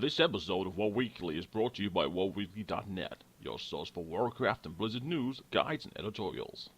This episode of WoW Weekly is brought to you by WoWweekly.net, your source for Warcraft and Blizzard news, guides, and editorials.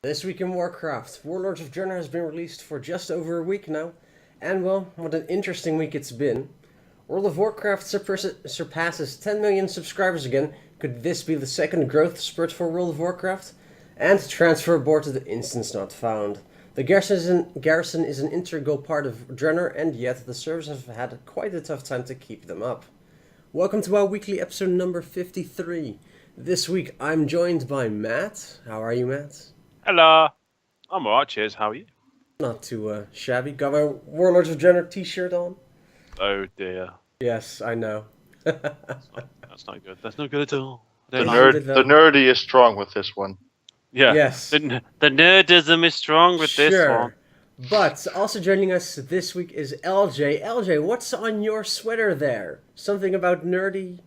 This week in Warcraft, Warlords of Draenor has been released for just over a week now, and well, what an interesting week it's been. World of Warcraft surpasses 10 million subscribers again. Could this be the second growth spurt for World of Warcraft? And transfer aborted, the instance not found. The garrison is an integral part of Draenor, and yet the servers have had quite a tough time to keep them up. Welcome to our weekly episode number 53. This week I'm joined by Matt. How are you, Matt? Hello. I'm alright, cheers. How are you? Not too shabby. Got my Warlords of Draenor t-shirt on. Oh dear. Yes, I know. That's not good. That's not good at all. The nerdy is strong with this one. Yeah. Yes. The nerdism is strong with this one. But also joining us this week is LJ. LJ, what's on your sweater there? Something about nerdy?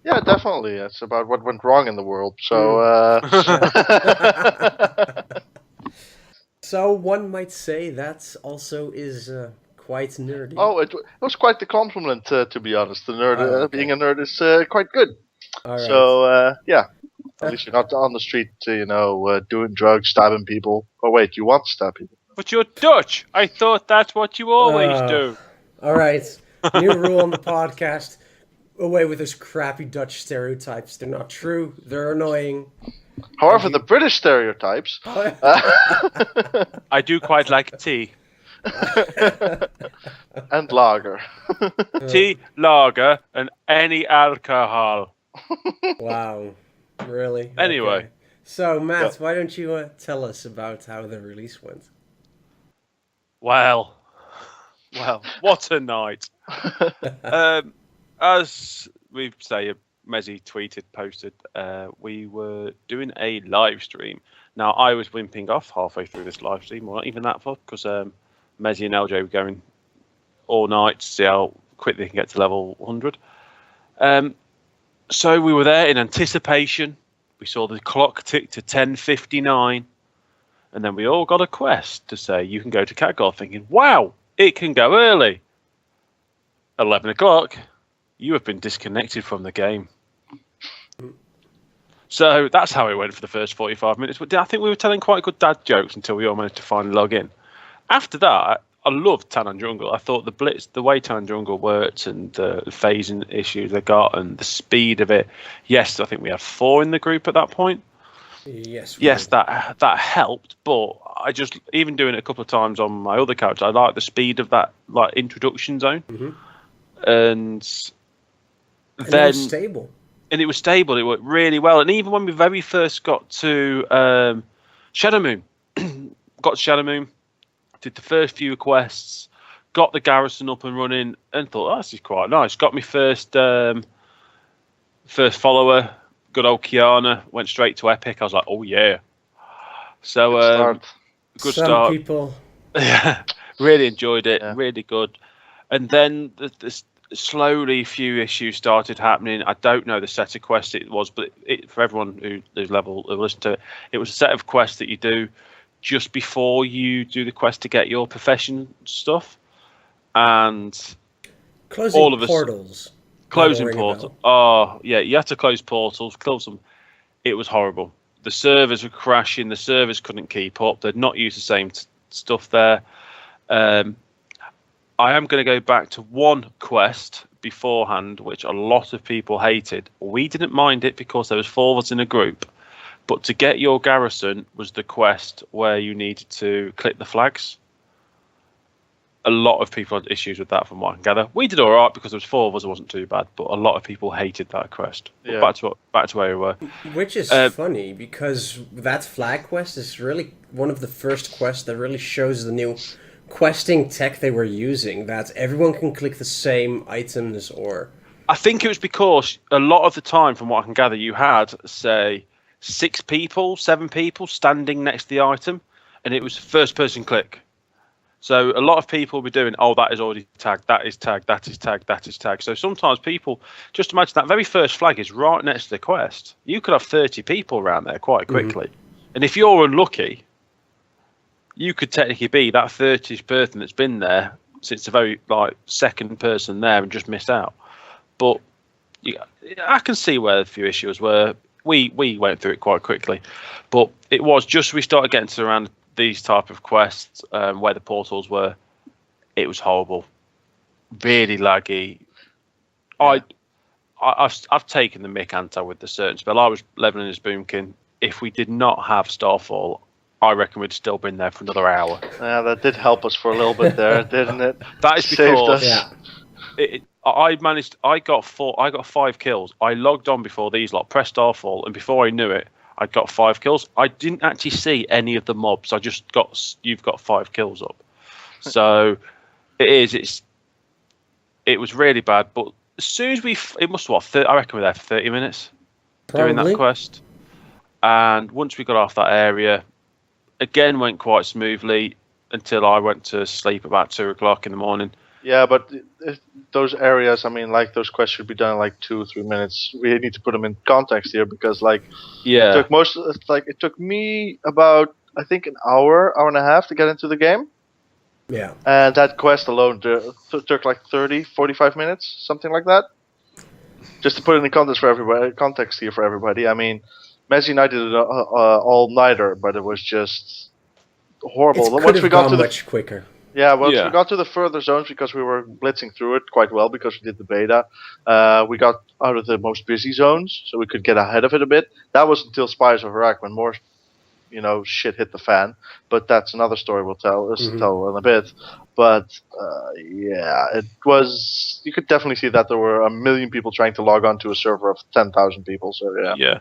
Yeah, definitely. It's about what went wrong in the world. So, So one might say that also is quite nerdy. Oh, it was quite the compliment, to be honest. The nerd, okay. Being a nerd is quite good. All right. So, yeah. At least you're not on the street, doing drugs, stabbing people. Oh, wait, you want to stab people? But you're Dutch. I thought that's what you always do. All right. New rule on the podcast. Away with those crappy Dutch stereotypes. They're not true. They're annoying. However, the British stereotypes... I do quite like tea. and lager. Tea, lager, and any alcohol. Wow. Really? Anyway. Okay. So, Matt, why don't you tell us about how the release went? Well, what a night. As we say, Mezzy posted, we were doing a live stream. Now, I was wimping off halfway through this live stream, or not even that far, because Mezzy and LJ were going all night to see how quick they can get to level 100. So we were there in anticipation. We saw the clock tick to 10:59, and then we all got a quest to say you can go to Khadgar, thinking, wow, it can go early. 11 o'clock. You have been disconnected from the game. So that's how it went for the first 45 minutes. But I think we were telling quite good dad jokes until we all managed to finally log in. After that, I loved Tannan Jungle. I thought the blitz, the way Tannan Jungle worked, and the phasing issues they got, and the speed of it. Yes, I think we had 4 in the group at that point. Yes. That helped, but I just, even doing it a couple of times on my other character, I like the speed of that introduction zone. Mm-hmm. And then it was stable. And it was stable. It worked really well. And even when we very first got to Shadowmoon, did the first few quests, got the garrison up and running, and thought, oh, this is quite nice. Got me first follower, good old Kiana, went straight to Epic. I was like, oh yeah. So good Some start. people. Yeah, really enjoyed it. Yeah. Really good. And then the slowly, few issues started happening. I don't know the set of quests it was, but for everyone who's level who listened to it, it was a set of quests that you do just before you do the quest to get your profession stuff, and closing all of us portals. Closing portals. Oh yeah, you had to close portals, close them. It was horrible. The servers were crashing. The servers couldn't keep up. They'd not used the same stuff there. I am going to go back to one quest beforehand, which a lot of people hated. We didn't mind it because there was 4 of us in a group. But to get your garrison was the quest where you needed to click the flags. A lot of people had issues with that, from what I can gather. We did all right because there was 4 of us; it wasn't too bad. But a lot of people hated that quest. Yeah. Back to where we were. Which is funny because that flag quest is really one of the first quests that really shows the new questing tech they were using that everyone can click the same items or... I think it was because a lot of the time, from what I can gather, you had, say, 6 people, 7 people standing next to the item, and it was first person click. So a lot of people were doing, oh, that is already tagged, that is tagged, that is tagged, that is tagged. So sometimes people, just imagine that very first flag is right next to the quest. You could have 30 people around there quite quickly. And if you're unlucky, you could technically be that 30th person that's been there since the very second person there and just missed out. But I can see where a few issues were. We went through it quite quickly, but it was just we started getting to around these type of quests where the portals were. It was horrible, really laggy. Yeah. I've taken the mick anta with the certain spell. I was leveling as Boomkin. If we did not have Starfall, I reckon we'd still been there for another hour. Yeah, that did help us for a little bit there, didn't it? That is because Yeah. I got 5 kills. I logged on before these pressed Starfall, and before I knew it, I got 5 kills. I didn't actually see any of the mobs. I just you've got 5 kills up. So it was really bad. But as soon as it must have I reckon we were there for 30 minutes doing that quest. And once we got off that area, again went quite smoothly until I went to sleep about 2 o'clock in the morning. Yeah, but those areas, I mean, those quests should be done in 2 or 3 minutes. We need to put them in context here because, it took me about, I think, an hour and a half to get into the game. Yeah. And that quest alone took 30, 45 minutes, something like that. Just to put it in context here for everybody. I mean, Messi and I did it all-nighter, but it was just horrible. It could have gone much quicker. Yeah, once we got to the further zones, because we were blitzing through it quite well because we did the beta, we got out of the most busy zones, so we could get ahead of it a bit. That was until Spires of Iraq, when more, shit hit the fan. But that's another story we'll tell in a bit. But it was. You could definitely see that there were 1 million people trying to log on to a server of 10,000 people. So yeah. Yeah.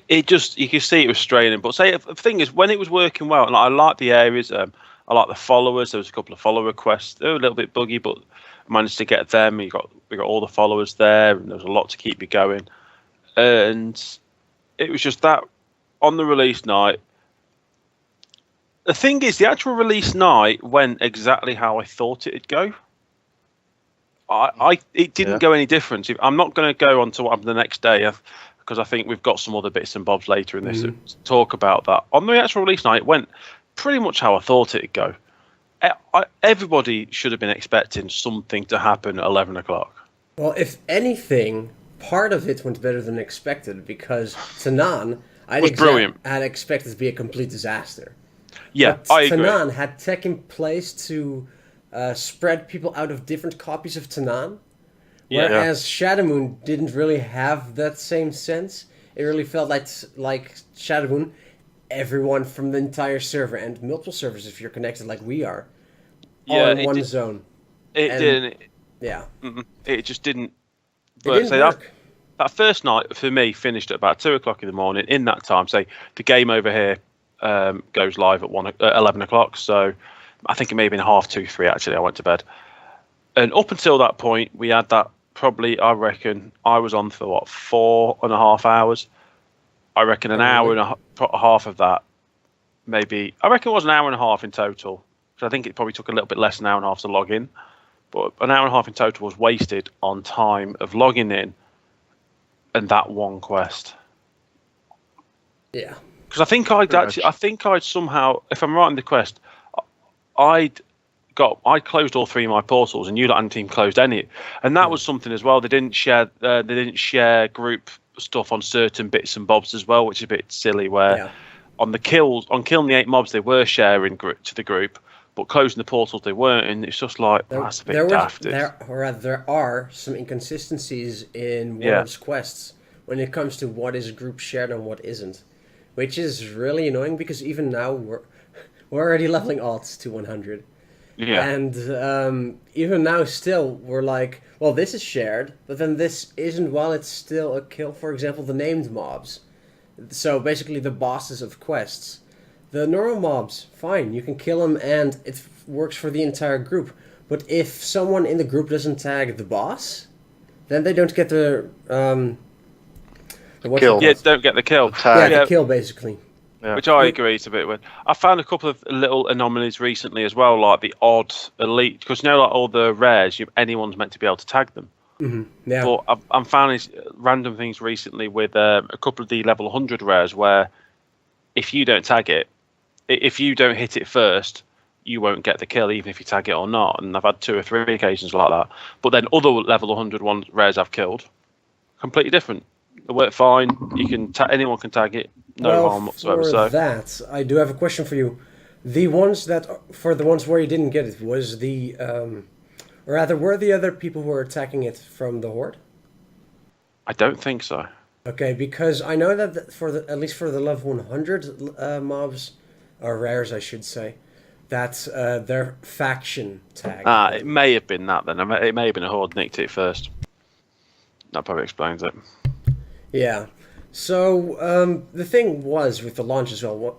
It just, you can see it was straining. But the thing is, when it was working well, and I liked the areas. I like the followers. There was a couple of follower quests. They were a little bit buggy, but I managed to get them. We got all the followers there, and there was a lot to keep me going. And it was just that on the release night. The thing is, the actual release night went exactly how I thought it'd go. It didn't go any different. I'm not going to go on to what happened the next day because I think we've got some other bits and bobs later in this to talk about that. On the actual release night, it went pretty much how I thought it'd go. Everybody should have been expecting something to happen at 11 o'clock. Well, if anything, part of it went better than expected because Tanan, had expected to be a complete disaster. Yeah, but I agree. Tanan had tech in place to spread people out of different copies of Tanan, whereas Shadow Moon didn't really have that same sense. It really felt like Shadow Moon, everyone from the entire server and multiple servers if you're connected like we are, all in one zone. It didn't. Yeah. It just didn't. It didn't work. That first night for me finished at about 2 o'clock in the morning. In that time, say the game over here goes live at 11 o'clock. So I think it may have been 2:30, 3 actually. I went to bed, and up until that point, we had that probably. I reckon I was on for 4.5 hours. I reckon an hour and a half of that, maybe. I reckon it was an hour and a half in total. So I think it probably took a little bit less than an hour and a half to log in. But an hour and a half in total was wasted on time of logging in and that one quest. Yeah. Because I think I'd somehow, if I'm right in the quest, I closed all 3 of my portals, and you and team closed any, and that was something as well. They didn't share group stuff on certain bits and bobs as well, which is a bit silly. Where on killing the 8 mobs, they were sharing to the group, but closing the portals they weren't, and it's just that's a bit daft. There are some inconsistencies in World's quests when it comes to what is group shared and what isn't, which is really annoying because even now we're already leveling alts to 100. Yeah. And even now still we're like, well, this is shared, but then this isn't while it's still a kill, for example, the named mobs. So basically the bosses of quests. The normal mobs, fine, you can kill them and it works for the entire group. But if someone in the group doesn't tag the boss, then they don't get the what's Kill. it Yeah, called? don't get the kill. Yeah, Tag. the kill basically. Yeah. Which I agree is a bit weird. I found a couple of little anomalies recently as well, like the odd elite, because you know, like all the rares, anyone's meant to be able to tag them. Yeah. But I'm found these random things recently with a couple of the level 100 rares where if you don't tag it, if you don't hit it first, you won't get the kill, even if you tag it or not. And I've had 2 or 3 occasions like that. But then other level 100 rares I've killed, completely different. They work fine. You can anyone can tag it, no harm whatsoever. For So that, I do have a question for you. The ones for the ones where you didn't get it, was the, or rather, were the other people who were attacking it from the Horde? I don't think so. Okay, because I know that at least for the level 100 mobs, or rares, I should say, that's their faction tag. It may have been that then. It may have been a horde nicked it first. That probably explains it. Yeah. So the thing was with the launch as well.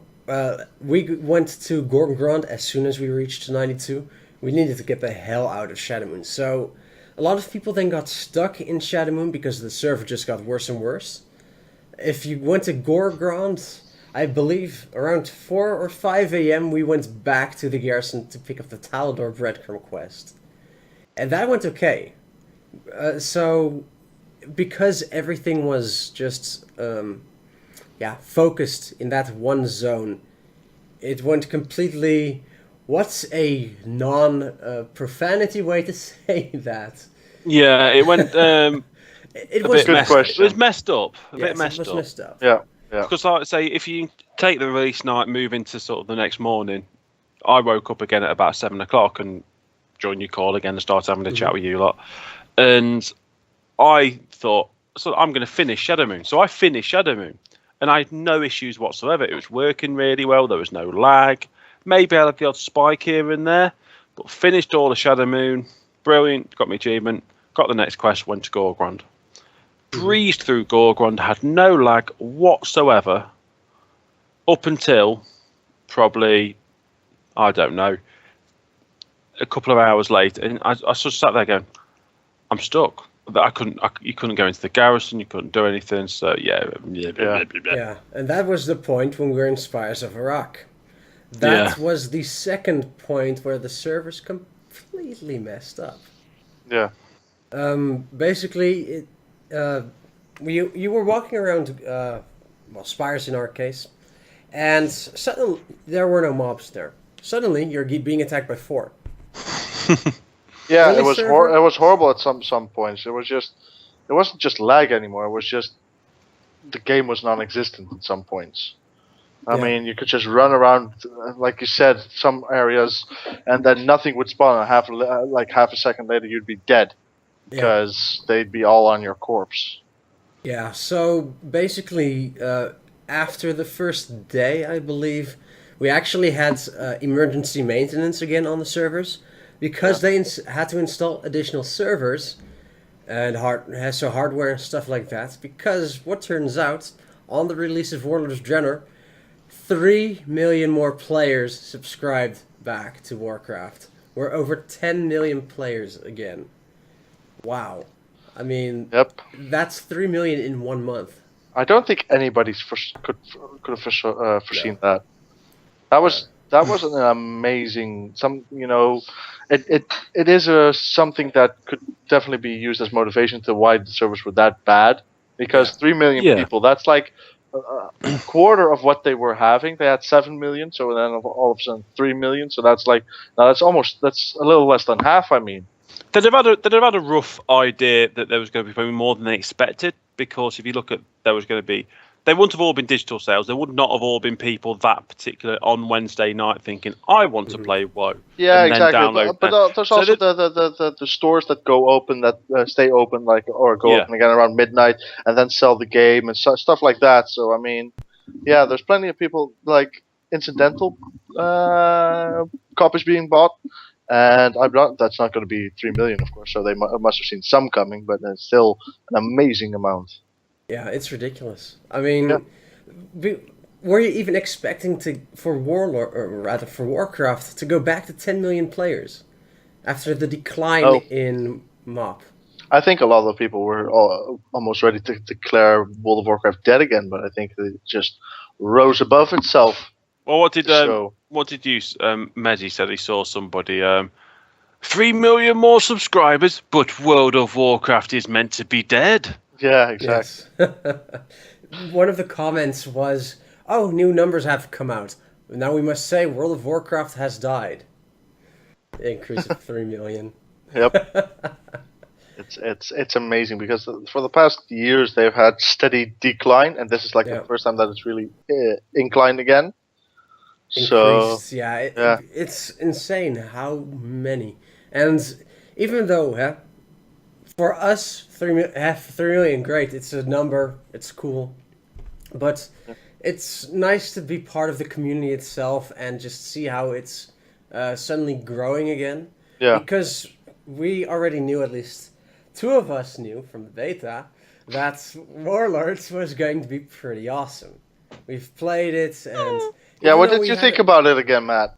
We went to Gorgongrond as soon as we reached 92. We needed to get the hell out of Shadowmoon. So a lot of people then got stuck in Shadowmoon because the server just got worse and worse. If you went to Gorgongrond, I believe around 4 or 5 a.m. we went back to the garrison to pick up the Talador breadcrumb quest. And that went okay. So because everything was just focused in that one zone, it went completely. What's a non-profanity way to say that? Yeah, it went It a was bit messed. question. It was messed up. A yes, bit messed it was up. messed up. Yeah. Yeah. Because, like I say, if you take the release night, move into sort of the next morning, I woke up again at about 7 o'clock and joined your call again and started having a chat with you lot. And I thought, so I'm going to finish Shadowmoon. So I finished Shadowmoon and I had no issues whatsoever. It was working really well. There was no lag. Maybe I had the odd spike here and there, but finished all of Shadowmoon. Brilliant. Got my achievement. Got the next quest. Went to Gorgrond. Breezed through Gorgrond. Had no lag whatsoever up until probably, I don't know, a couple of hours later. And I just sat there going, I'm stuck. You couldn't go into the garrison. You couldn't do anything. So yeah. Yeah, and that was the point when we were in Spires of Iraq. That was the second point where the servers completely messed up. Yeah. Basically, you were walking around, Spires in our case, and suddenly there were no mobs there. Suddenly, you're being attacked by 4. Yeah, Really, it was server? it was horrible at some points. It wasn't just lag anymore. It was just the game was non-existent at some points. I Yeah. mean, you could just run around, like you said, some areas, and then nothing would spawn. And half a second later, you'd be dead because they'd be all on your corpse. Yeah, so basically, after the first day, I believe, we actually had emergency maintenance again on the servers because they had to install additional servers and hardware and stuff like that. Because what turns out, on the release of Warlords of Draenor, 3 million more players subscribed back to Warcraft. We're over 10 million players again. Wow. I mean, Yep. that's 3 million in 1 month. I don't think anybody could have foreseen that. That was an amazing. It is something that could definitely be used as motivation to why the servers were that bad. Because 3 million people, that's like a quarter of what they were having. They had 7 million, so then all of a sudden 3 million. So that's like that's a little less than half. I mean. They'd have had a rough idea that there was going to be probably more than they expected, because if you look at, they wouldn't have all been digital sales. There would not have all been people that particular on Wednesday night thinking, I want to play WoW. Yeah, and exactly. Then download but there's also the stores that go open, that stay open, open again around midnight, and then sell the game and stuff like that. So I mean, yeah, there's plenty of people like incidental copies being bought. And that's not going to be 3 million, of course. So they must have seen some coming, but it's still an amazing amount. Yeah, it's ridiculous. I mean, were you even expecting for Warlord, or rather for Warcraft, to go back to 10 million players after the decline Oh. in MOP? I think a lot of people were almost ready to declare World of Warcraft dead again, but I think it just rose above itself. Well, what did So you Mezzy said he saw somebody 3 million more subscribers, but World of Warcraft is meant to be dead. yeah, exactly. Yes. One of the comments was, "Oh, new numbers have come out. Now we must say World of Warcraft has died." Increase of 3 million. Yep. It's amazing because for the past years they've had steady decline, and this is like Yeah. the first time that it's really inclined again. Increased, So yeah. yeah. It's insane how many. And even though, for us, 3 million, great. It's a number. It's cool. But it's nice to be part of the community itself and just see how it's suddenly growing again. Yeah. Because we already knew, at least two of us knew from the beta, that Warlords was going to be pretty awesome. We've played it, and Yeah, even what though did we you had think a- about it again, Matt?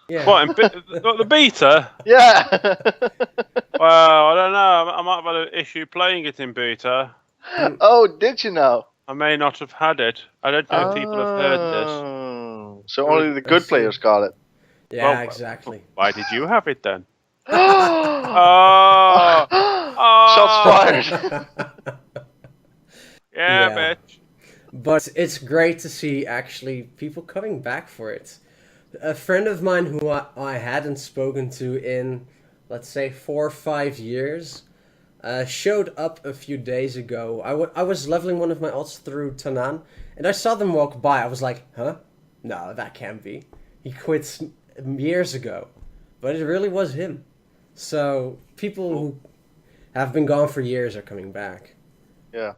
Yeah. What, the beta? Yeah. Well, I don't know. I might have had an issue playing it in beta. Oh, did you know? I may not have had it. I don't know if people have heard this. Oh, so only the good see. players got it. Yeah, Well, exactly. Why did you have it then? Shots Oh, fired. yeah, Yeah. bitch. But it's great to see actually people coming back for it. A friend of mine who I hadn't spoken to in, let's say, 4 or 5 years, showed up a few days ago. I was leveling one of my alts through Tanan, and I saw them walk by. I was like, huh? No, that can't be. He quit years ago. But it really was him. So people who have been gone for years are coming back. Yeah.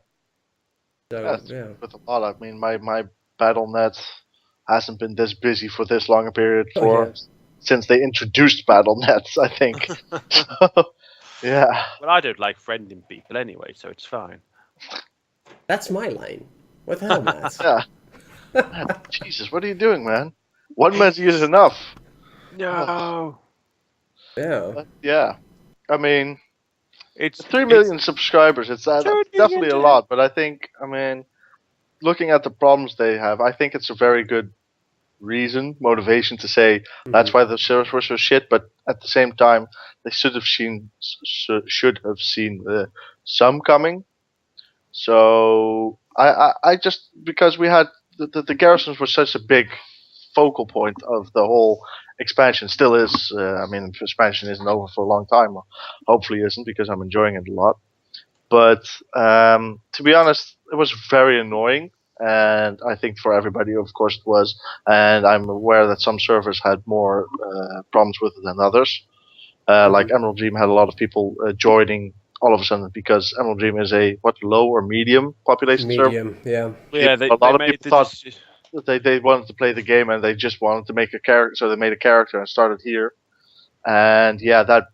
So, That's yeah. with a lot. I mean, my BattleNet hasn't been this busy for this long a period Oh, yeah. since they introduced BattleNets, I think. So, yeah. Well, I don't like friending people anyway, so it's fine. That's my line. What the hell, Matt? Yeah. Man, Jesus, what are you doing, man? One message is enough. No. Yeah. But yeah. I mean, It's 3 million subscribers, it's definitely a lot, but I think, I mean, looking at the problems they have, I think it's a very good motivation to say that's why the servers were so shit, but at the same time, they should have seen some coming. So I just, because we had the garrisons were such a big focal point of the whole expansion, still is. I mean, expansion isn't over for a long time. Hopefully, isn't, because I'm enjoying it a lot. But to be honest, it was very annoying, and I think for everybody, of course, it was. And I'm aware that some servers had more problems with it than others. Like Emerald Dream had a lot of people joining all of a sudden because Emerald Dream is a low or medium population server. Medium, yeah. Yeah, A lot of made people the thought deci- they wanted to play the game and they just wanted to make a character, so they made a character and started here. And yeah, that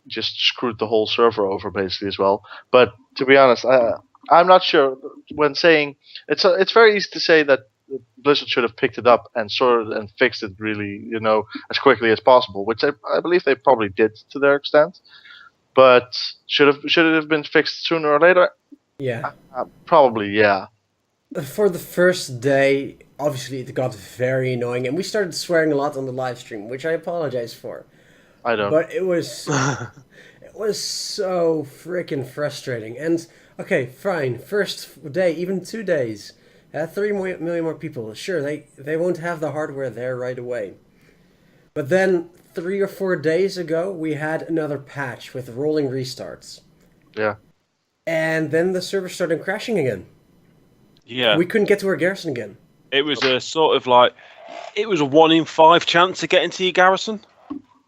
just screwed the whole server over basically as well. But to be honest, I'm not sure. When saying it's very easy to say that Blizzard should have picked it up and sorted and fixed it really, as quickly as possible, which I believe they probably did to their extent. But should it have been fixed sooner or later? Yeah. Probably, yeah. For the first day, obviously it got very annoying, and we started swearing a lot on the live stream, which I apologize for. I don't. But it was so freaking frustrating. And okay, fine, first day, even 2 days, 3 million more people. Sure, they won't have the hardware there right away. But then 3 or 4 days ago, we had another patch with rolling restarts. Yeah. And then the server started crashing again. yeah. We couldn't get to our garrison again. It was a sort of like it was a 1 in 5 chance to get into your garrison.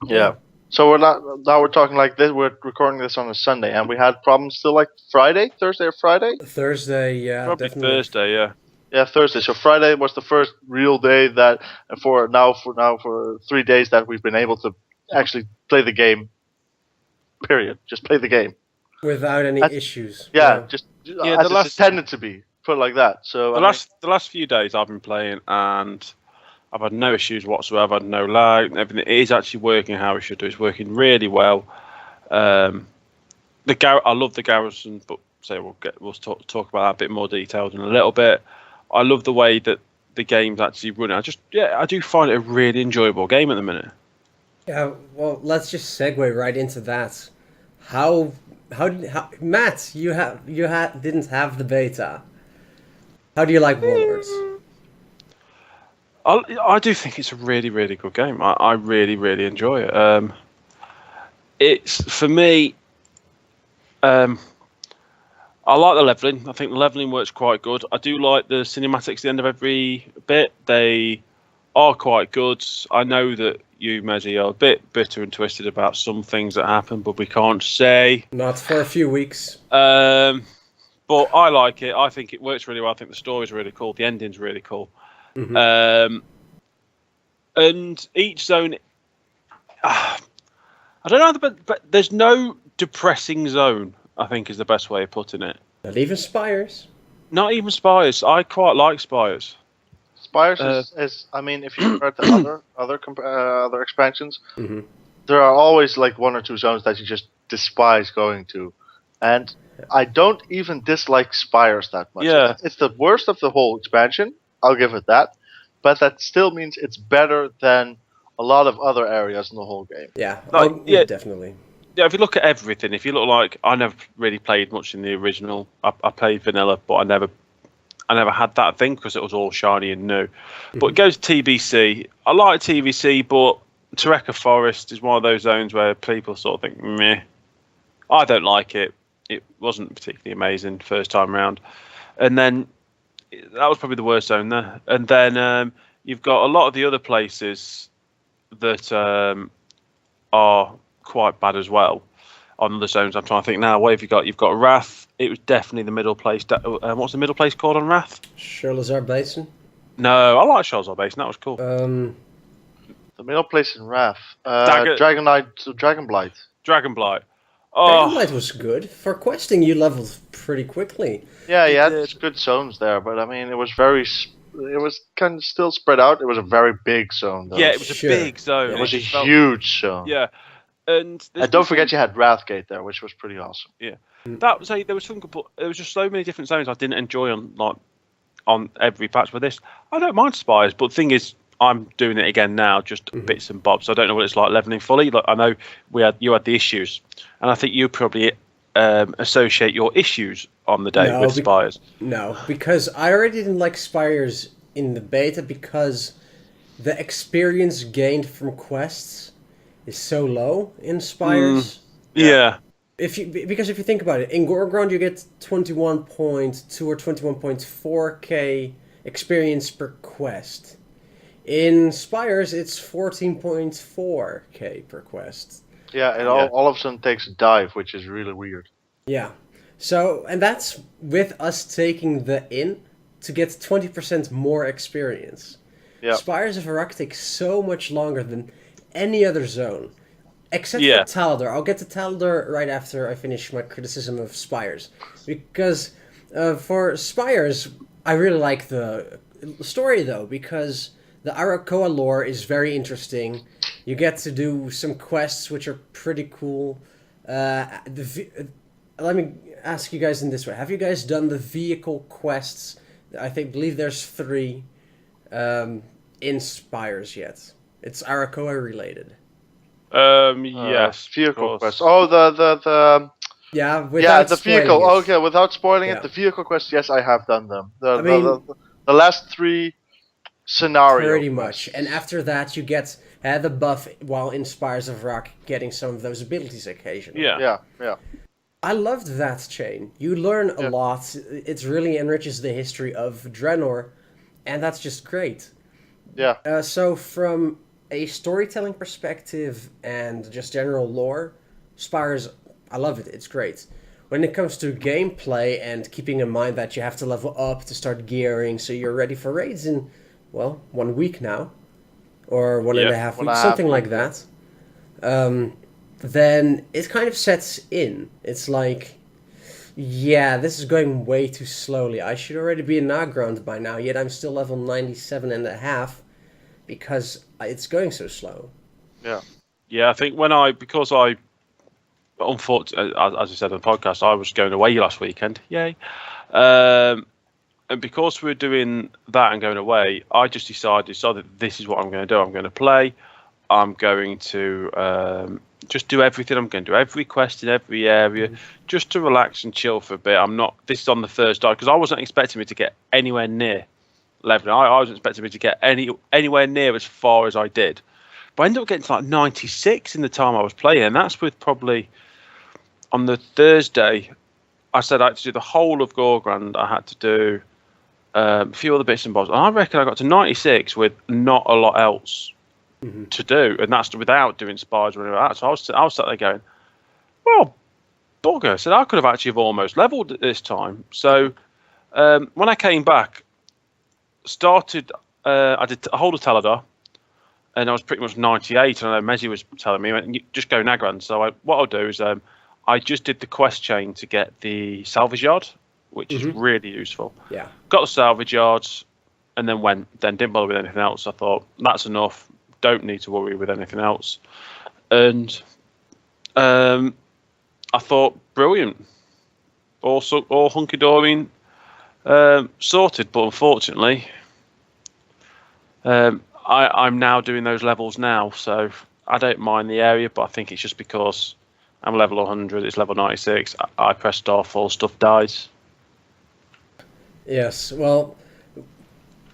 Yeah. So we're talking like this. We're recording this on a Sunday, and we had problems still like Thursday or Friday. Thursday, yeah, Probably definitely. Thursday, yeah. Yeah, Thursday. So Friday was the first real day that for 3 days that we've been able to actually play the game. Period. Just play the game. Without any issues. Yeah, just Yeah, as the it's last- intended to be. Put it like that. So The last few days I've been playing, and I've had no issues whatsoever. I've had no lag. Everything it is actually working how it should do. It's working really well. I love the garrison, but we'll talk about that a bit more detailed in a little bit. I love the way that the game's actually running. I do find it a really enjoyable game at the minute. Yeah, well, let's just segue right into that. How Matt, didn't have the beta. How do you like Warlords? I do think it's a really, really good game. I really, really enjoy it. It's for me. I like the leveling. I think the leveling works quite good. I do like the cinematics at the end of every bit. They are quite good. I know that you, Mezzy, are a bit bitter and twisted about some things that happen, but we can't say. Not for a few weeks. But I like it. I think it works really well. I think the story's really cool. The ending's really cool. Mm-hmm. And each zone, I don't know, but there's no depressing zone, I think is the best way of putting it. Not even Spires. Not even Spires. I quite like Spires. Spires is I mean, if you compare it to other expansions, Mm-hmm. there are always like one or two zones that you just despise going to, and I don't even dislike Spires that much. Yeah. It's the worst of the whole expansion. I'll give it that, but that still means it's better than a lot of other areas in the whole game. Yeah, Yeah. definitely. Yeah, if you look at everything, if you look like I never really played much in the original. I played vanilla, but I never had that thing because it was all shiny and new. But it goes to TBC. I like TBC, but Tareka Forest is one of those zones where people sort of think, meh. I don't like it. It wasn't particularly amazing first time round. And then that was probably the worst zone there. And then you've got a lot of the other places that are quite bad as well on the zones. I'm trying to think now. What have you got? You've got Wrath. It was definitely the middle place. What's the middle place called on Wrath? Sherlazar Basin. No, I like Shalzar Basin. That was cool. The middle place in Wrath. Dagger- Dragonblight. Dragonblight. Dragonblight was good. For questing, you leveled pretty quickly. Yeah, you had did. good zones there, but I mean, it was kind of still spread out. It was a very big zone, though. Yeah, it was Sure. a big zone. Yeah. It was a felt- huge zone. Yeah, and Don't forget you had Wrathgate there, which was pretty awesome. that was there was some. There was just so many different zones I didn't enjoy on every patch. With this, I don't mind Spires, but the thing is, I'm doing it again now, just bits and bobs. I don't know what it's like leveling fully. Like I know you had the issues, and I think you probably associate your issues on the day with Spires. No, because I already didn't like Spires in the beta because the experience gained from quests is so low in Spires. Yeah. Because if you think about it, in Gorgrond you get 21.2 or 21.4k experience per quest. In Spires it's 14.4k per quest. Yeah, it all of a sudden takes a dive, which is really weird. Yeah. So, and that's with us taking the inn to get 20% more experience. Yeah. Spires of Iraq takes so much longer than any other zone. Except Yeah. for Tal'Dor. I'll get to Tal'Dor right after I finish my criticism of Spires. Because for Spires, I really like the story, though, because the Arakoa lore is very interesting. You get to do some quests which are pretty cool. Let me ask you guys in this way. Have you guys done the vehicle quests? I believe there's 3 in Spires yet. It's Arakoa related. Yes. Vehicle of course. quest. Oh, the Yeah, without the spoiling vehicle. it. Okay, without spoiling Yeah. it, the vehicle quest. Yes, I have done them. mean- The last 3 scenarios. Pretty much. And after that, you get the buff while in Spires of Rock, getting some of those abilities occasionally. Yeah. Yeah. I loved that chain. You learn a lot. It really enriches the history of Draenor, and that's just great. Yeah. So from a storytelling perspective and just general lore, Spires, I love it. It's great. When it comes to gameplay and keeping in mind that you have to level up to start gearing so you're ready for raids in, 1 week now. Or 1.5 weeks, something like that. Then it kind of sets in. It's like Yeah, this is going way too slowly. I should already be in Nagrand by now, yet I'm still level 97 and a half because it's going so slow. Yeah. Yeah, I think because I unfortunately, as I said on the podcast, I was going away last weekend. Yay! And because we're doing that and going away, I just decided that this is what I'm going to do. I'm going to play. I'm going to just do everything. I'm going to do every quest in every area, just to relax and chill for a bit. I'm not. This is on the first day because I wasn't expecting me to get anywhere near leveling. I wasn't expecting me to get anywhere near as far as I did. But I ended up getting to like 96 in the time I was playing, and that's with probably on the Thursday. I said I had to do the whole of Gorgrand. I had to do a few other bits and bobs, and I reckon I got to 96 with not a lot else to do, and that's without doing spies or anything like that. So I was sat there going, well, bugger. I said I could have actually have almost leveled at this time. So when I came back, started, I did a whole of Taladar, and I was pretty much 98. And I know Mezzi was telling me, "You just go Nagrand." So what I'll do is I just did the quest chain to get the salvage yard, which is really useful. Yeah. Got the salvage yards, and then didn't bother with anything else. I thought that's enough. Don't need to worry with anything else. And I thought, brilliant. Also, all hunky dory, sorted. But unfortunately, I'm now doing those levels now, so I don't mind the area. But I think it's just because I'm level 100, it's level 96. I press Starfall, stuff dies. Yes, well,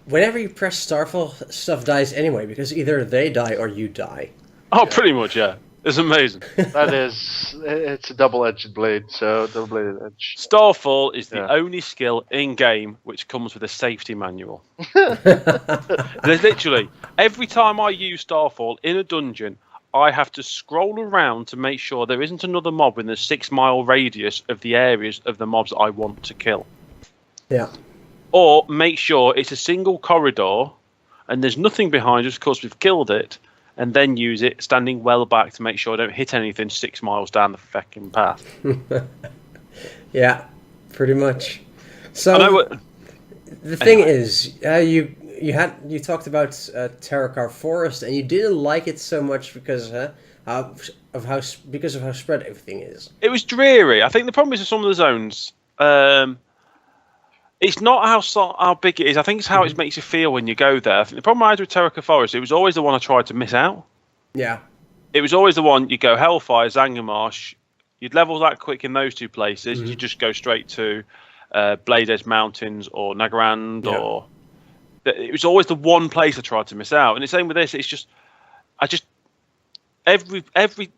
whenever you press Starfall, stuff dies anyway, because either they die or you die. Oh, pretty much, yeah. It's amazing. It's a double-edged blade, so double-bladed edge. Starfall is the only skill in-game which comes with a safety manual. There's literally, every time I use Starfall in a dungeon, I have to scroll around to make sure there isn't another mob in the 6-mile radius of the areas of the mobs I want to kill. Yeah. Or make sure it's a single corridor and there's nothing behind us because we've killed it, and then use it standing well back to make sure I don't hit anything 6 miles down the fucking path. Yeah, pretty much. So the thing is, you talked about Terrakar Forest, and you didn't like it so much because of how spread everything is. It was dreary. I think the problem is with some of the zones. It's not how big it is. I think it's how it makes you feel when you go there. I think the problem I had with Terrakar Forest, it was always the one I tried to miss out. Yeah. It was always the one you go Hellfire, Zangarmarsh. You'd level that quick in those two places. You just go straight to Blade Edge Mountains or Nagrand, or it was always the one place I tried to miss out. And the same with this. It's just every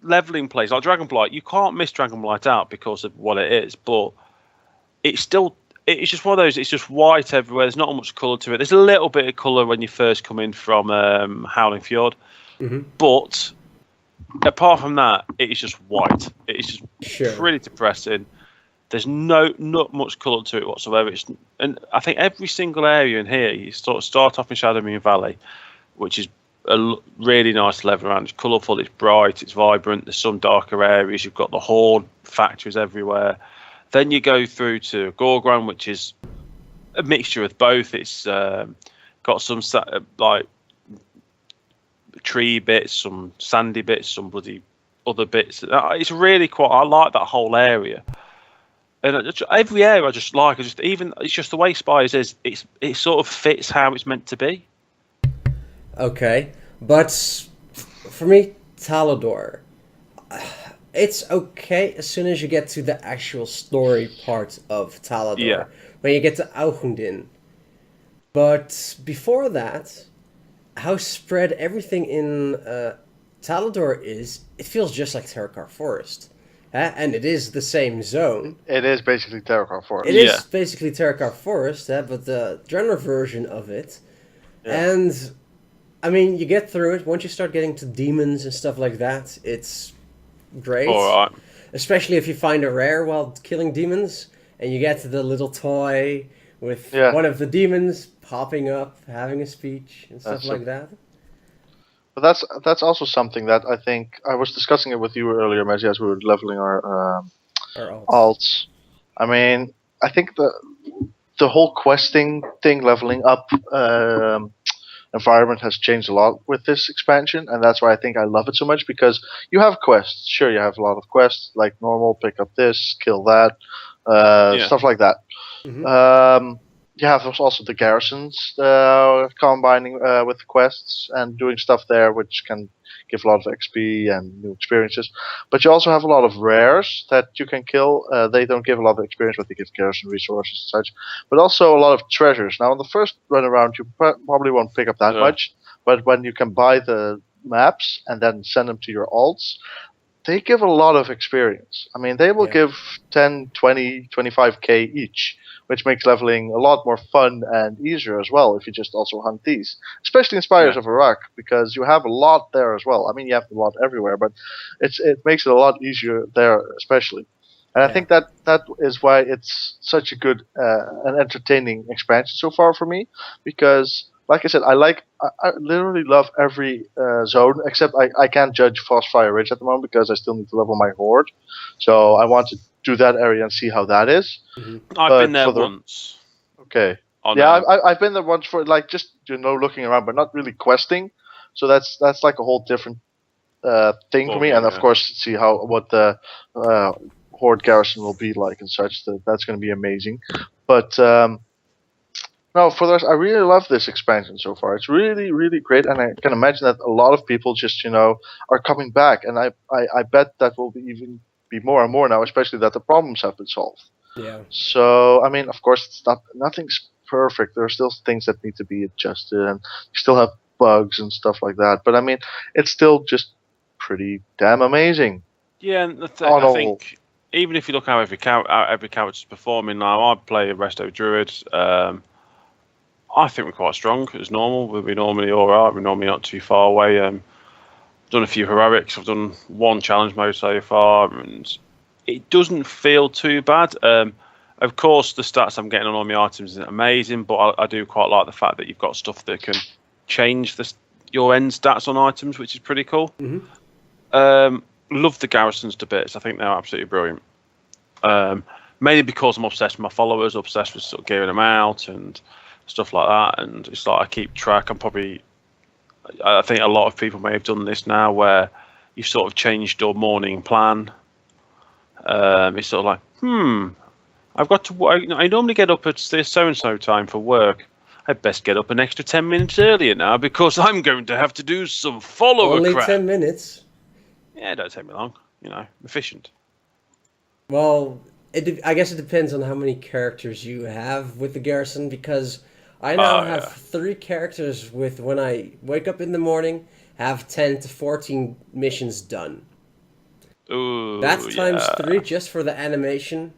leveling place like Dragonblight, you can't miss Dragonblight out because of what it is, but it's still. It's just one of those. It's just white everywhere. There's not much colour to it. There's a little bit of colour when you first come in from Howling Fjord, but apart from that, it is just white. It's just pretty depressing. There's not much colour to it whatsoever. And I think every single area in here, you start off in Shadowmoon Valley, which is a really nice level around. It's colourful. It's bright. It's vibrant. There's some darker areas. You've got the Horde factories everywhere. Then you go through to Gorgrand, which is a mixture of both. It's got some like tree bits, some sandy bits, some bloody other bits. It's really quite. I like that whole area, and every area I just like. It's just the way Spires is. It sort of fits how it's meant to be. Okay, but for me, Talador. It's okay as soon as you get to the actual story part of Talador, when you get to Augendin. But before that, how spread everything in Talador is, it feels just like Terrakar Forest. And it is the same zone. It is basically Terrakar Forest. It is basically Terrakar Forest, but the general version of it. Yeah. And, I mean, you get through it. Once you start getting to demons and stuff like that, it's great. All right. Especially if you find a rare while killing demons, and you get to the little toy with one of the demons popping up, having a speech, and stuff like that. But that's also something that I think I was discussing it with you earlier, Messi, as we were leveling our alts. I mean, I think the whole questing thing, leveling up environment has changed a lot with this expansion, and that's why I think I love it so much because you have quests. Sure, you have a lot of quests like normal, pick up this, kill that, Yeah. stuff like that. Hmm. You have also the garrisons combining with quests and doing stuff there, which can give a lot of XP and new experiences. But you also have a lot of rares that you can kill. They don't give a lot of experience, but they give garrison resources and such. But also a lot of treasures. Now, on the first run around, you probably won't pick up that Yeah. much. But when you can buy the maps and then send them to your alts, they give a lot of experience. I mean, they will Yeah. give 10, 20, 25k each, which makes leveling a lot more fun and easier as well if you just also hunt these. Especially in Spires Yeah. of Iraq, because you have a lot there as well. I mean, you have a lot everywhere, but it makes it a lot easier there, especially. And I Yeah. think that is why it's such a good and entertaining expansion so far for me, because like I said, I literally love every zone except I can't judge Frostfire Ridge at the moment because I still need to level my horde. So I want to do that area and see how that is. Hmm. I've been But there for the once okay, on yeah, I've been there once for like just looking around, but not really questing. So that's like a whole different thing for ball me. game. And of Yeah. course, see what the horde garrison will be like and such. That's going to be amazing. But no, for the rest, I really love this expansion so far. It's really, really great, and I can imagine that a lot of people just, are coming back, and I bet that will even be more and more now, especially that the problems have been solved. Yeah. So, I mean, of course, nothing's perfect. There are still things that need to be adjusted, and you still have bugs and stuff like that. But I mean, it's still just pretty damn amazing Yeah, and on I all. think even if you look how every character's performing now, I play a Resto Druid. I think we're quite strong as normal. We're normally all right. We're normally not too far away. Done a few heroics. I've done one challenge mode so far, and it doesn't feel too bad. Of course, the stats I'm getting on all my items isn't amazing, but I do quite like the fact that you've got stuff that can change your end stats on items, which is pretty cool. Hmm. Love the garrisons to bits. I think they're absolutely brilliant. Mainly because I'm obsessed with my followers, obsessed with sort of gearing them out and stuff like that. And it's like I keep track. I think a lot of people may have done this now, where you've sort of changed your morning plan. It's sort of like, I've got to. I normally get up at this so and so time for work. I'd best get up an extra 10 minutes earlier now because I'm going to have to do some follower Only crap. 10 minutes. Yeah, it don't take me long. Efficient. Well, I guess it depends on how many characters you have with the garrison because I now Oh, have yeah. 3 characters with when I wake up in the morning, have 10 to 14 missions done. Ooh, That's times yeah. 3 just for the animation.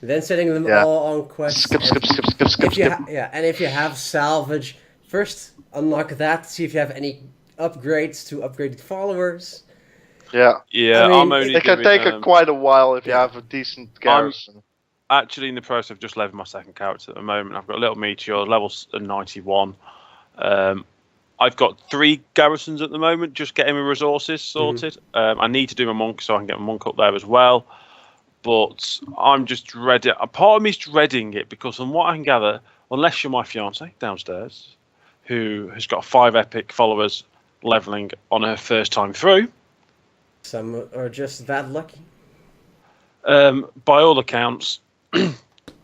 Then setting them Yeah. all on quests. Skip, and skip, skip, skip, skip, if you skip. yeah, and if you have salvage, first unlock that. See if you have any upgrades to upgraded followers. Yeah. Yeah, I I'm mean, only It can doing. take quite a while if you Yeah. have a decent I'm garrison. actually in the process of just leveling my second character at the moment. I've got a little meteor, level 91. Um, I've got 3 garrisons at the moment, just getting my resources sorted. I need to do my monk so I can get my monk up there as well. But I'm just dreading. A part of me's dreading it because, from what I can gather, unless you're my fiance downstairs, who has got 5 epic followers leveling on her first time through, Some are just that lucky. by all accounts,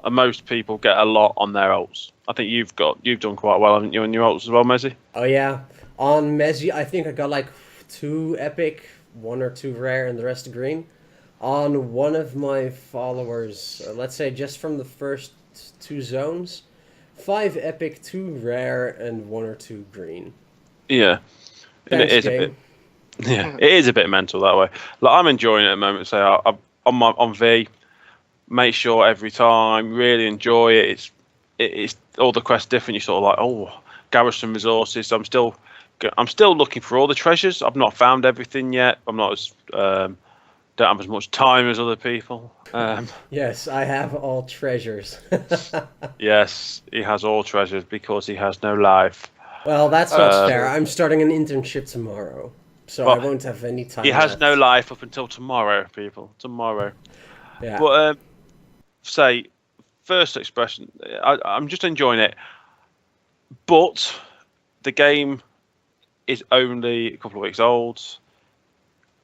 most people get a lot on their ults. I think you've done quite well, haven't you, on your ults as well, Mezzy? Oh yeah, on Mezzi, I think I got like 2 epic, 1 or 2 rare, and the rest green. On one of my followers, let's say just from the first 2 zones, 5 epic, 2 rare, and 1 or 2 green. Yeah, and it Thanks, is a bit. game. Yeah, it is a bit mental that way. Like I'm enjoying it at the moment. So on V, make sure every time really enjoy it. It's all the quests different. You're sort of like, garrison resources. I'm still looking for all the treasures. I've not found everything yet. I'm not as don't have as much time as other people. Yes, I have all treasures. Yes, he has all treasures because he has no life. Well, that's not fair. I'm starting an internship tomorrow, so I Well, won't have any time He has left. no life up until tomorrow, people. Tomorrow. Yeah. But say, first expression, I'm just enjoying it. But the game is only a couple of weeks old.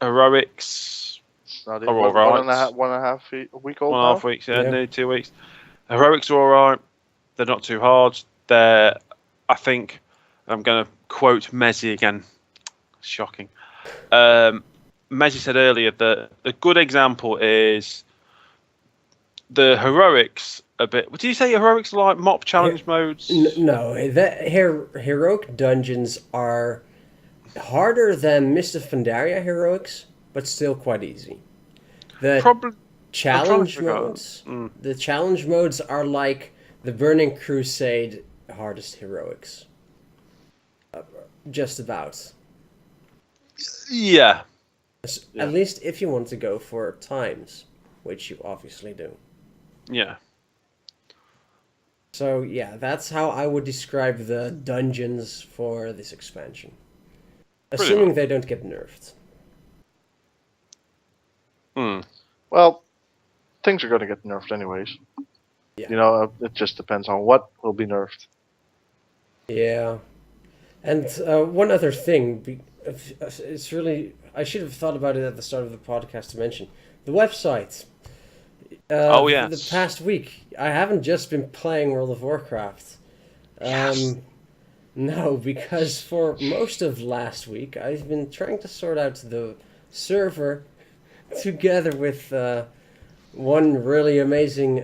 Heroics Not are all right. 1.5 week old 1.5 now. weeks, nearly 2 weeks. Heroics are all right. They're not too hard. I think, I'm going to quote Mezzi again. Shocking. Mezzi said earlier that a good example is the heroics a bit. Did you say heroics are like mop challenge modes? No, heroic dungeons are harder than Mist of Pandaria heroics, but still quite easy. The Probably challenge figure out. modes, the challenge modes are like the Burning Crusade hardest heroics. Just about. Yeah. At least if you want to go for times, which you obviously do. Yeah. So yeah, that's how I would describe the dungeons for this expansion. Assuming they don't get nerfed. Well, things are going to get nerfed anyways. Yeah. You know, it just depends on what will be nerfed. Yeah. And one other thing, it's really, I should have thought about it at the start of the podcast to mention. The website. Oh, yes. The past week, I haven't just been playing World of Warcraft. Yes. No, because for most of last week, I've been trying to sort out the server together with one really amazing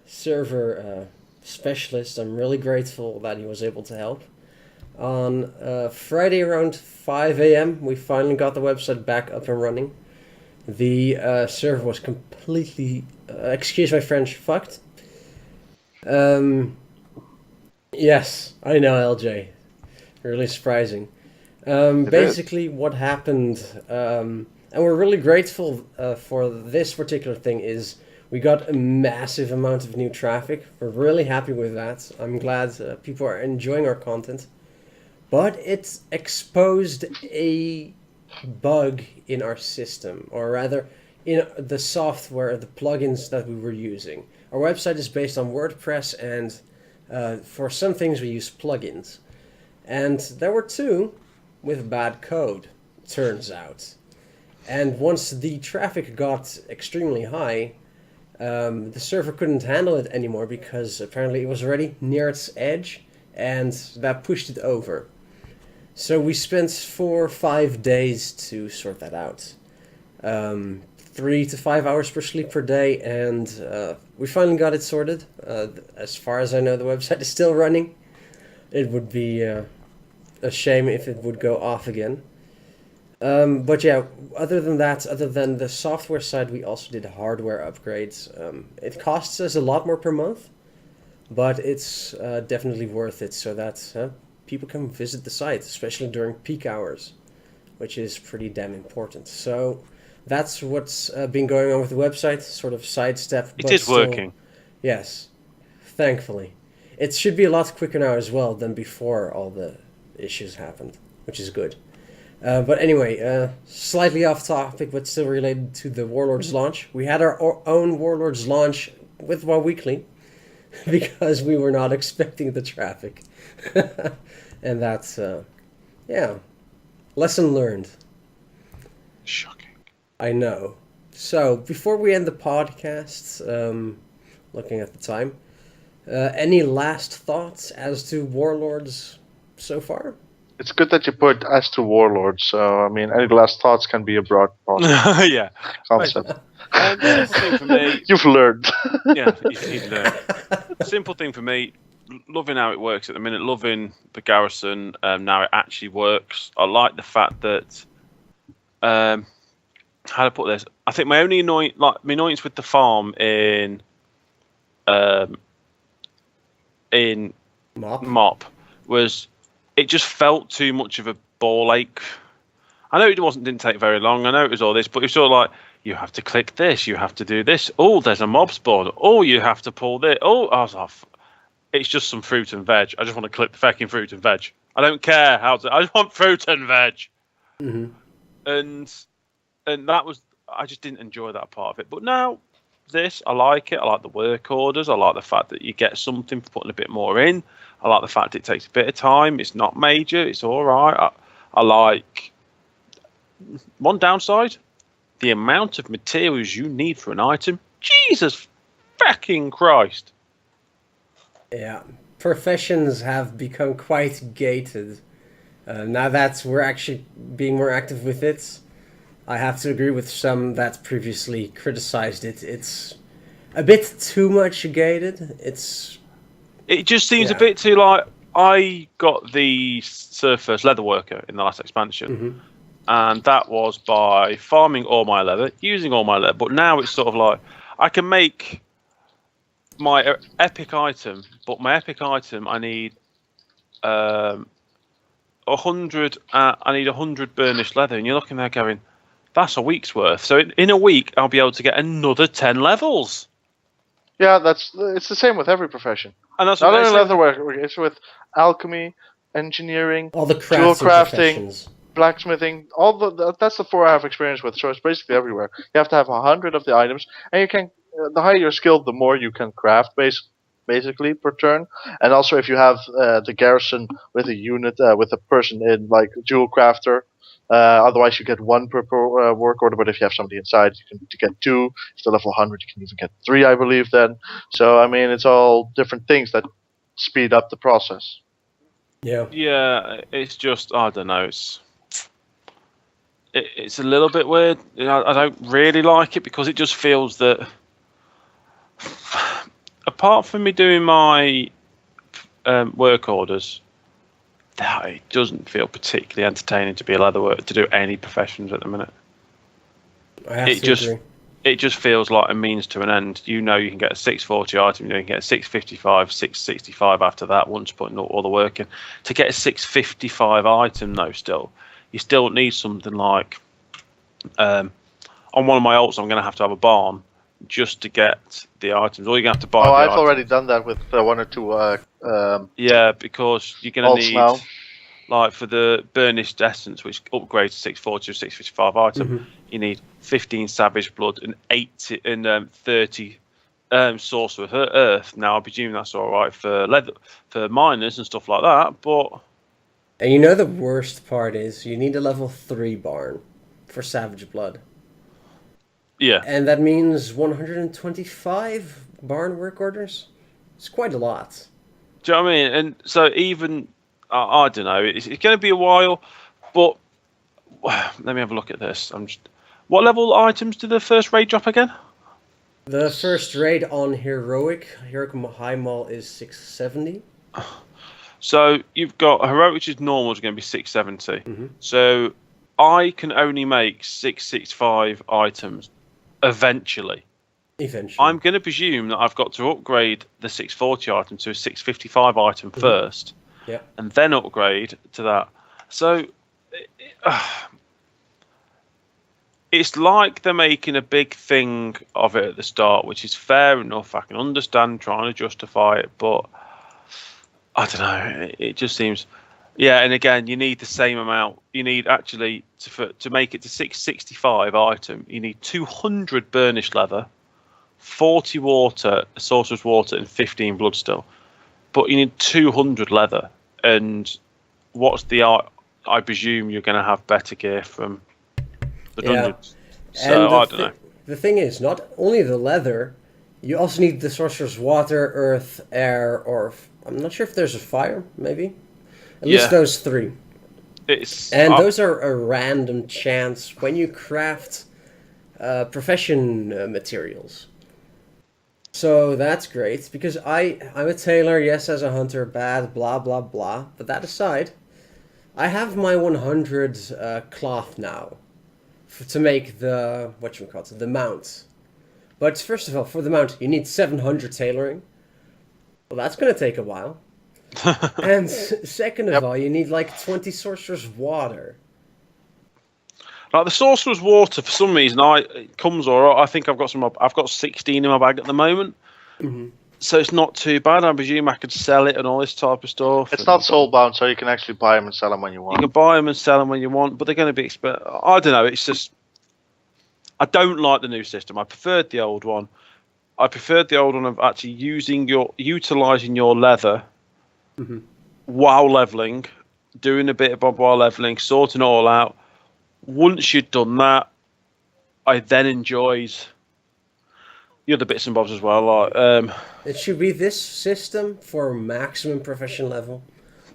server specialist. I'm really grateful that he was able to help. On Friday around 5 a.m., we finally got the website back up and running. The server was completely, excuse my French, fucked. Yes, I know, LJ. Really surprising. Basically, what happened, and we're really grateful for this particular thing, is we got a massive amount of new traffic. We're really happy with that. I'm glad people are enjoying our content. But it's exposed a bug in our system, or rather, in the software, the plugins that we were using. Our website is based on WordPress, and for some things we use plugins. And there were two with bad code, turns out. And once the traffic got extremely high, the server couldn't handle it anymore because apparently it was already near its edge, and that pushed it over. So we spent 4 or 5 days to sort that out. 3 to 5 hours per sleep per day, and we finally got it sorted. As far as I know, the website is still running. It would be a shame if it would go off again. But yeah, other than that, other than the software side, we also did hardware upgrades. It costs us a lot more per month, but it's definitely worth it so that people can visit the site, especially during peak hours, which is pretty damn important. So that's what's been going on with the website, sort of sidestep. It is working. Yes, thankfully. It should be a lot quicker now as well than before all the issues happened, which is good. But anyway, slightly off topic, but still related to the Warlords launch. We had our own Warlords launch with WoW Weekly because we were not expecting the traffic. And that's, lesson learned. Shocking. I know. So, before we end the podcast, looking at the time, any last thoughts as to Warlords so far? It's good that you put as to Warlords, so, I mean, any last thoughts can be a broad Yeah. concept. Simple thing for me. You've learned. Yeah, you've learned. Simple thing for me. Loving how it works at the minute. Loving the garrison. Now it actually works. I like the fact that. How to put this? I think my only annoyance with the farm in Mop was it just felt too much of a ball ache. I know it didn't take very long. I know it was all this, but it's sort of like you have to click this, you have to do this. Oh, there's a mob spawn. Oh, you have to pull this. Oh, I was off. It's just some fruit and veg. I just want to click the fucking fruit and veg. I don't care how to. I just want fruit and veg. Mm-hmm. And that was. I just didn't enjoy that part of it. But now, this. I like it. I like the work orders. I like the fact that you get something for putting a bit more in. I like the fact it takes a bit of time. It's not major. It's all right. I like one downside: the amount of materials you need for an item. Jesus fucking Christ! Yeah, professions have become quite gated. Now that we're actually being more active with it, I have to agree with some that previously criticized it. It's a bit too much gated. It just seems a Yeah. bit too like I got the Surfer's Leatherworker in the last expansion, and that was by farming all my leather, using all my leather. But now it's sort of like I can make my epic item, but my epic item I need 100. I need 100 burnished leather, and you're looking there going, "That's a week's worth." So in a week, I'll be able to get another 10 levels. Yeah, it's the same with every profession. And that's Not what only they say. leatherwork, it's with alchemy, engineering, All the jewel crafts and crafting, professions. blacksmithing. That's the four I have experience with. So it's basically everywhere. You have to have 100 of the items, and you can. The higher you're skilled, the more you can craft, basically per turn. And also, if you have the garrison with a unit with a person in like jewel crafter. Otherwise, you get one per work order. But if you have somebody inside, you can get two. If they're level 100, you can even get three, I believe. Then, so I mean, it's all different things that speed up the process. Yeah. Yeah, it's just I don't know. It's a little bit weird. I don't really like it because it just feels that apart from me doing my work orders, it doesn't feel particularly entertaining to be a leatherworker to do any professions at the minute. I have It to just agree. it just feels like a means to an end. You know, you can get a 640 item, you can get a 655, 665 after that once putting all the work in. To get a 655 item though, you still need something like on one of my alts, I'm going to have a barn just to get the items. Or you're going to have to buy. Oh, the I've items. already done that with one or two Yeah, because you're going to alts need now. like for the burnished essence, which upgrades to 640 or 655 item. You need 15 savage blood and 30 sorcerer earth. Now I presume that's all right for leather, for miners and stuff like that. But And you know the worst part is you need a level 3 barn for Savage Blood. yeah, And that means 125 barn work orders? It's quite a lot. do you know what I mean? And so even I don't know. It's going to be a while, but let me have a look at this. What level items do the first raid drop again? The first raid on Heroic High Mall is 670. So you've got heroic, which is normal, is going to be 670. So I can only make 665 items eventually. Eventually. I'm going to presume that I've got to upgrade the 640 item to a 655 item first, Yeah. and then upgrade to that. So it's like they're making a big thing of it at the start, which is fair enough. I can understand trying to justify it, but I don't know. It just seems, yeah. And again, you need the same amount. You need actually to make it to 665 item. You need 200 burnished leather, 40 water, sorcerer's water, and 15 blood still. But you need 200 leather. And what's the art? I presume you're going to have better gear from the Yeah. dungeons. So I don't know. The thing is, not only the leather, you also need the sorcerer's water, earth, air, or I'm not sure if there's a fire, maybe. At least those three. And those are a random chance when you craft profession materials. So that's great, because I'm a tailor, yes, as a hunter, bad, blah, blah, blah. But that aside, I have my 100 cloth now to make the, the mount. But first of all, for the mount, you need 700 tailoring. Well, that's going to take a while. And second of all, you need like 20 sorcerer's water. Like the sorcerer's water, for some reason, it comes alright. I think I've got 16 in my bag at the moment, so it's not too bad. I presume I could sell it and all this type of stuff. It's not soul bound, so you can actually buy them and sell them when you want. You can buy them and sell them when you want, but they're going to be expensive. I don't know. It's just I don't like the new system. I preferred the old one, I preferred the old one of actually utilizing your leather while leveling, doing a bit of while leveling, sorting it all out. Once you'd done that, I then enjoyed the other bits and bobs as well. Like, It should be this system for maximum profession level,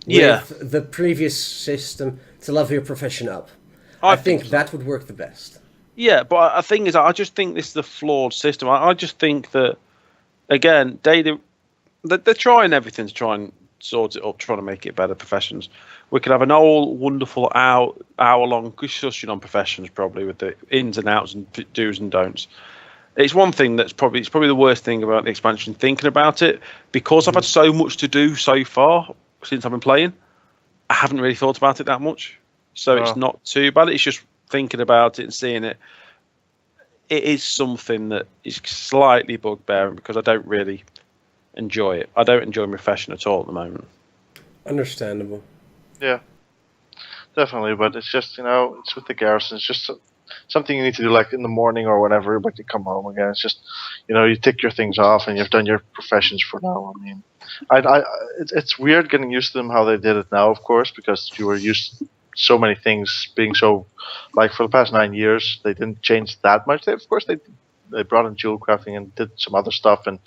yeah, with the previous system to level your profession up. I I think so. that would work the best. Yeah, but the thing is, I just think this is a flawed system. I just think that, again, they're trying everything to try and sort it up, trying to make it better. Professions. We could have an old, wonderful hour-long discussion on professions, probably with the ins and outs and do's and don'ts. It's one thing it's probably the worst thing about the expansion. Thinking about it, because I've had so much to do so far since I've been playing, I haven't really thought about it that much. So it's not too bad. It's just thinking about it and seeing it. It is something that is slightly bugbearing because I don't really enjoy it. I don't enjoy my profession at all at the moment. Understandable. Yeah, definitely. But it's just, it's with the garrison. It's just something you need to do, like in the morning or whenever, but you come home again. It's just, you tick your things off and you've done your professions for now. I mean, it's weird getting used to them how they did it now, of course, because you were used to so many things being so, like for the past 9 years, they didn't change that much. Of course, they brought in jewel crafting and did some other stuff and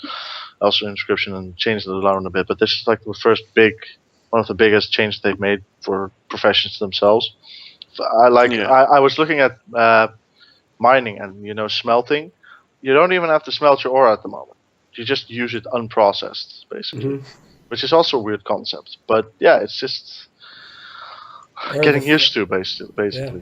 also inscription and changed it around a bit. But this is like the first one of the biggest changes they've made for professions themselves. I was looking at mining and smelting. You don't even have to smelt your ore at the moment. You just use it unprocessed, basically, which is also a weird concept. But yeah, it's just getting used to, basically. Yeah.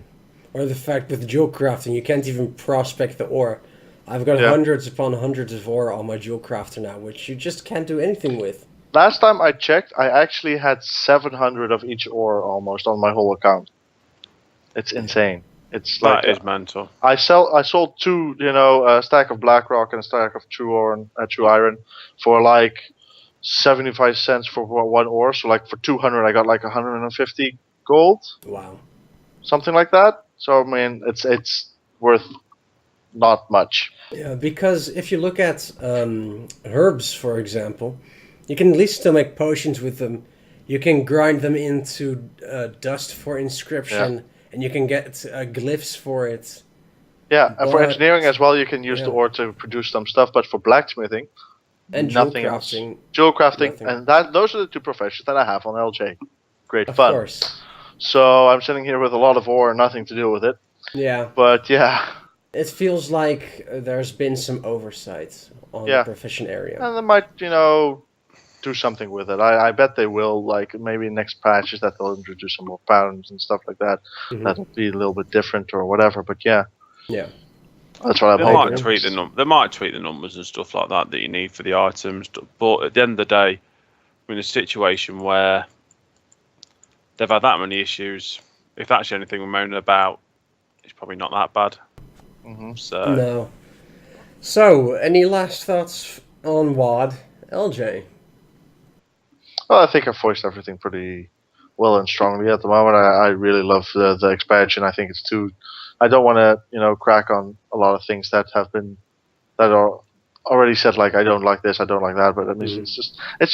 Or the fact with jewel crafting, you can't even prospect the ore. I've got hundreds upon hundreds of ore on my jewel crafter now, which you just can't do anything with. Last time I checked, I actually had 700 of each ore almost on my whole account. It's insane. It's like That is mental. I sold two, a stack of black rock and a stack of true iron for like 75 cents for one ore. So like for 200, I got like 150 gold. Wow. Something like that. So I mean, it's worth not much. Yeah, because if you look at herbs, for example, you can at least still make potions with them. You can grind them into dust for inscription, and you can get glyphs for it. Yeah, and for engineering as well, you can use the ore to produce some stuff. But for blacksmithing, and nothing else. Jewel crafting, and those are the two professions that I have on LJ. Great fun. Of course. So I'm sitting here with a lot of ore and nothing to do with it. Yeah. But yeah. It feels like there's been some oversight on the profession area. And they might, do something with it. I bet they will, like maybe next patches that they'll introduce some more patterns and stuff like that. That'll be a little bit different or whatever, but yeah. Yeah. That's what I'm hoping. They might tweak the numbers and stuff like that you need for the items, but at the end of the day, we're in a situation where they've had that many issues. If that's the only thing we're moaning about, it's probably not that bad. No. So, any last thoughts on WoD, LJ? Well, I think I've voiced everything pretty well and strongly at the moment. I really love the expansion. I think it's too. I don't want to crack on a lot of things that are already said, like I don't like this, I don't like that. But I mean, it's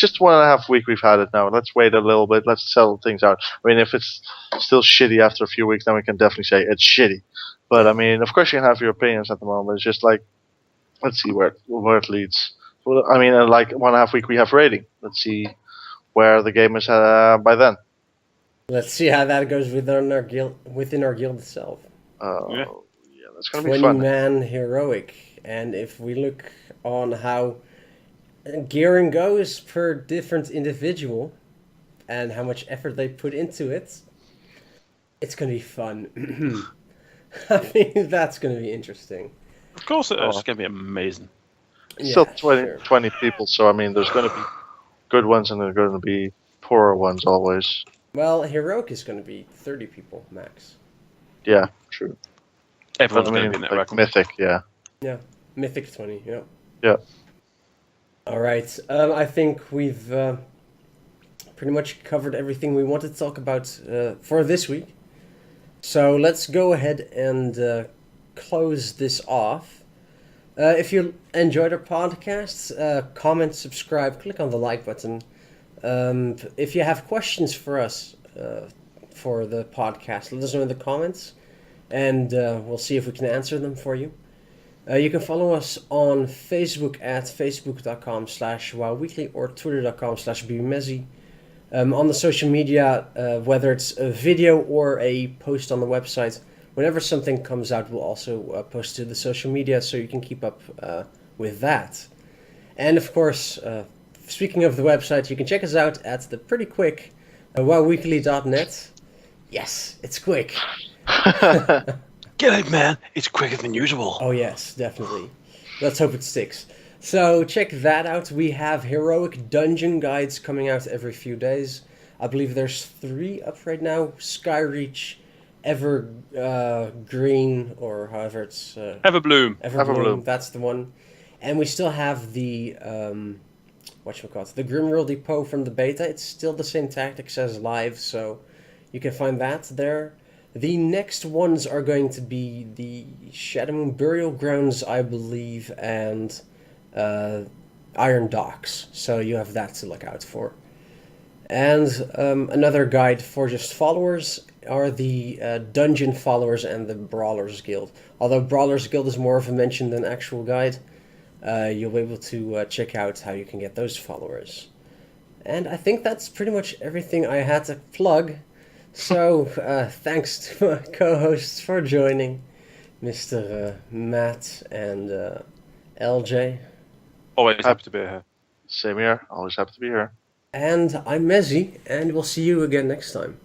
just 1.5 weeks we've had it now. Let's wait a little bit. Let's settle things out. I mean, if it's still shitty after a few weeks, then we can definitely say it's shitty. But I mean, of course you can have your opinions at the moment. It's just like, let's see where it leads. Well, I mean, in like 1.5 weeks we have rating. Let's see where the game is by then. Let's see how that goes within our guild itself. Yeah, that's gonna be fun. 20-man heroic, and if we look on how gearing goes per different individual, and how much effort they put into it, it's gonna be fun. I think that's gonna be interesting. Of course it is. It's gonna be amazing. Still 20 people, so I mean, there's gonna be good ones and there's going to be poorer ones always. Well, heroic is going to be 30 people max. Yeah, true. Everyone's going to be in that record. Mythic, yeah. Yeah, Mythic 20, yeah. Yeah. All right, I think we've pretty much covered everything we wanted to talk about for this week. So let's go ahead and close this off. If you enjoyed our podcasts, comment, subscribe, click on the like button. If you have questions for us for the podcast, let us know in the comments, and we'll see if we can answer them for you. You can follow us on Facebook at facebook.com/wowweekly or twitter.com/bmezzy. On the social media, whether it's a video or a post on the website, whenever something comes out, we'll also post to the social media so you can keep up with that. And of course, speaking of the website, you can check us out at the pretty quick wowweekly.net. Yes, it's quick. Get it, man. It's quicker than usual. Oh yes, definitely. Let's hope it sticks. So check that out. We have heroic dungeon guides coming out every few days. I believe there's 3 up right now. Skyreach, Evergreen, or however it's... Everbloom. Everbloom, that's the one. And we still have the... whatchamacallit? The Grimroll Depot from the beta. It's still the same tactics as live, so you can find that there. The next ones are going to be the Shadowmoon Burial Grounds, I believe, and Iron Docks. So you have that to look out for. And another guide for just followers are the Dungeon Followers and the Brawlers Guild. Although Brawlers Guild is more of a mention than actual guide, you'll be able to check out how you can get those followers. And I think that's pretty much everything I had to plug. So, thanks to my co-hosts for joining, Mr. Matt and LJ. Always happy to be here. Same here. Always happy to be here. And I'm Mezzy, and we'll see you again next time.